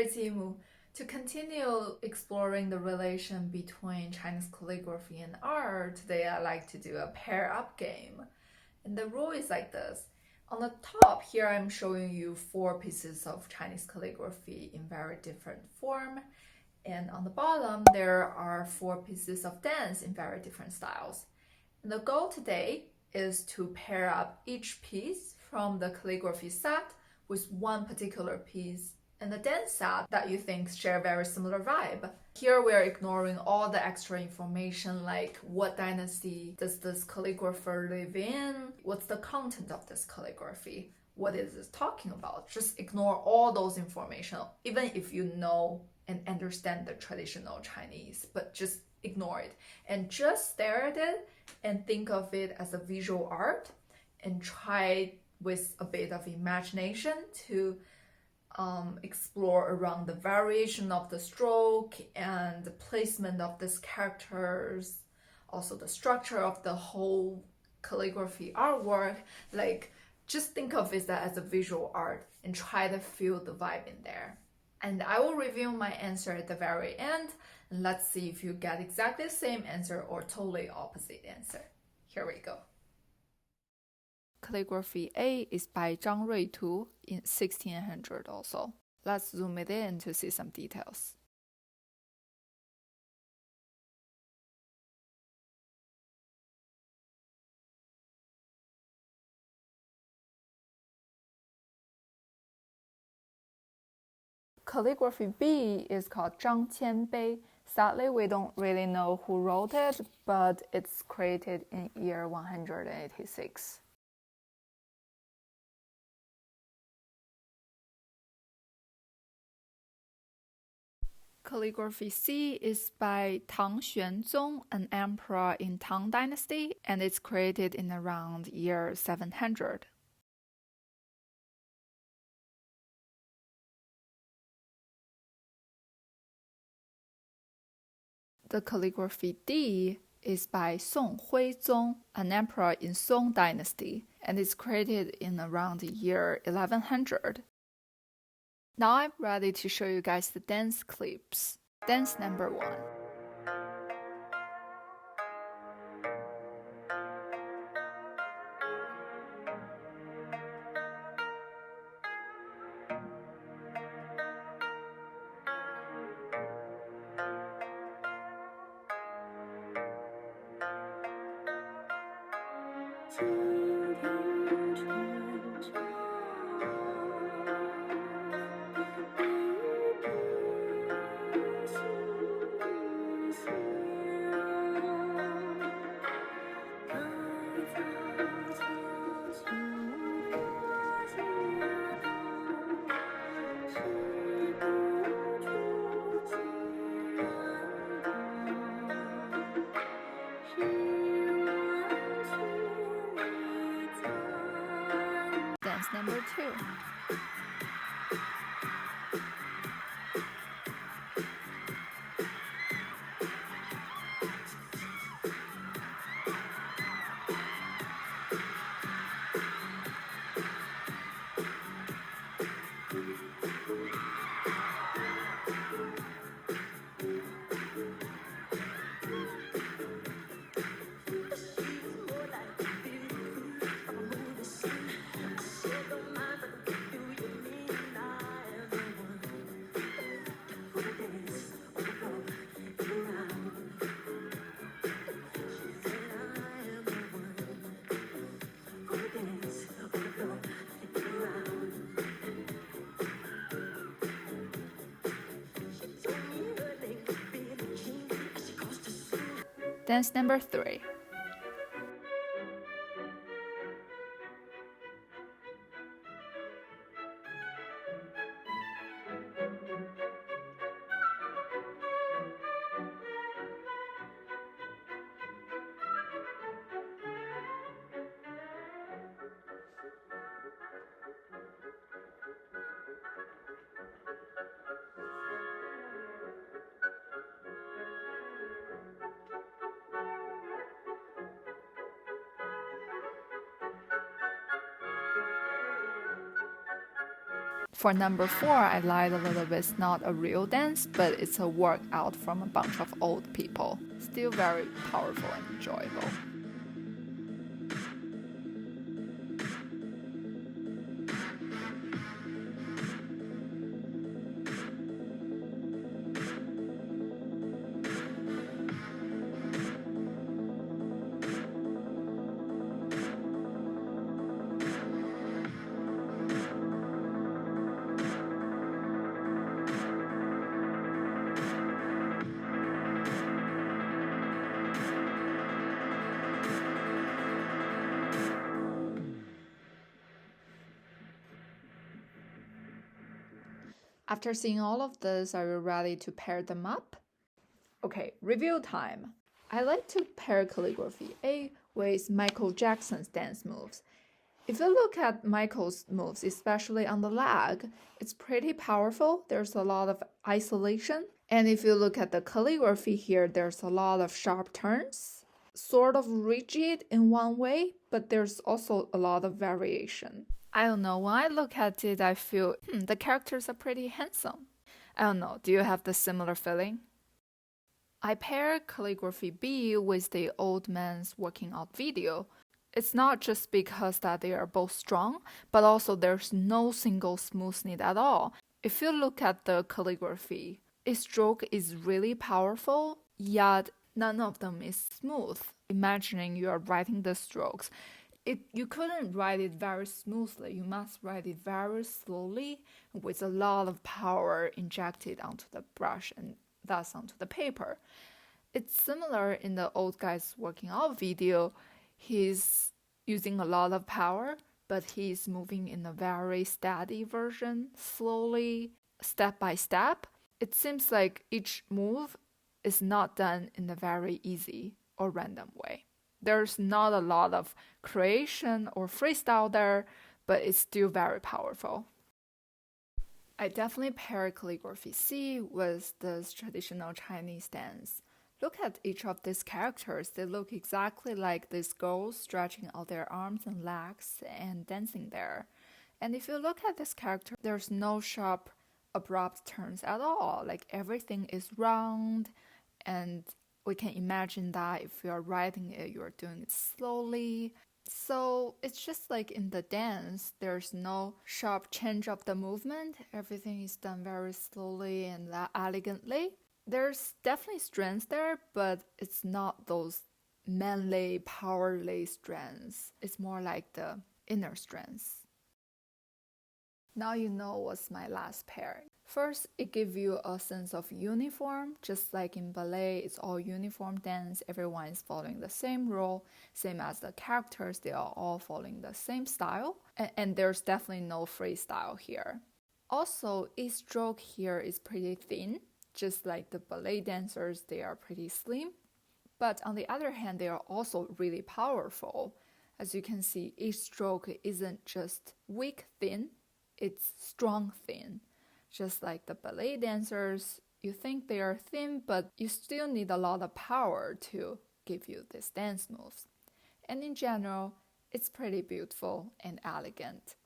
Mary Jimu. To continue exploring the relation between Chinese calligraphy and art, today I like to do a pair-up game. And the rule is like this. On the top here, I'm showing you 4 pieces of Chinese calligraphy in very different form. And on the bottom, there are 4 pieces of dance in very different styles. And the goal today is to pair up each piece from the calligraphy set with one particular piece and the dance set that you think share very similar vibe. Here we're ignoring all the extra information like what dynasty does this calligrapher live in, what's the content of this calligraphy, what is it talking about. Just ignore all those information, even if you know and understand the traditional Chinese, but just ignore it and just stare at it and think of it as a visual art and try with a bit of imagination to explore around the variation of the stroke and the placement of these characters, also the structure of the whole calligraphy artwork. Like, just think of it as a visual art and try to feel the vibe in there. And I will reveal my answer at the very end. And let's see if you get exactly the same answer or totally opposite answer. Here we go. Calligraphy A is by Zhang Ruitu in 1600 also. Let's zoom it in to see some details. Calligraphy B is called Zhang Qianbei. Sadly, we don't really know who wrote it, but it's created in year 186. Calligraphy C is by Tang Xuanzong, an emperor in Tang Dynasty, and it's created in around year 700. The calligraphy D is by Song Huizong, an emperor in Song Dynasty, and it's created in around the year 1100. Now I'm ready to show you guys the dance clips. Dance number 1. Dance number 2. Dance number 3. For number 4, I lied a little bit. It's not a real dance, but it's a workout from a bunch of old people. Still very powerful and enjoyable. After seeing all of this, are you ready to pair them up? Okay, review time. I like to pair calligraphy A with Michael Jackson's dance moves. If you look at Michael's moves, especially on the leg, it's pretty powerful. There's a lot of isolation. And if you look at the calligraphy here, there's a lot of sharp turns, sort of rigid in one way, but there's also a lot of variation. I don't know, when I look at it, I feel, the characters are pretty handsome. I don't know, do you have the similar feeling? I pair calligraphy B with the old man's working out video. It's not just because that they are both strong, but also there's no single smoothness at all. If you look at the calligraphy, each stroke is really powerful, yet none of them is smooth. Imagining you are writing the strokes, you couldn't write it very smoothly. You must write it very slowly with a lot of power injected onto the brush and thus onto the paper. It's similar in the old guy's working out video. He's using a lot of power, but he's moving in a very steady version, slowly, step by step. It seems like each move is not done in a very easy or random way. There's not a lot of creation or freestyle there, but it's still very powerful. I definitely pair calligraphy C with this traditional Chinese dance. Look at each of these characters. They look exactly like these girls stretching out their arms and legs and dancing there. And if you look at this character, there's no sharp, abrupt turns at all. Like everything is round, and we can imagine that if you are writing it, you are doing it slowly. So it's just like in the dance, there's no sharp change of the movement. Everything is done very slowly and elegantly. There's definitely strengths there, but it's not those manly, powerly strengths. It's more like the inner strengths. Now you know what's my last pair. First, it gives you a sense of uniform. Just like in ballet, it's all uniform dance. Everyone is following the same rule, same as the characters. They are all following the same style. And there's definitely no freestyle here. Also, each stroke here is pretty thin. Just like the ballet dancers, they are pretty slim. But on the other hand, they are also really powerful. As you can see, each stroke isn't just weak thin, it's strong thin. Just like the ballet dancers, you think they are thin, but you still need a lot of power to give you these dance moves. And in general, it's pretty beautiful and elegant.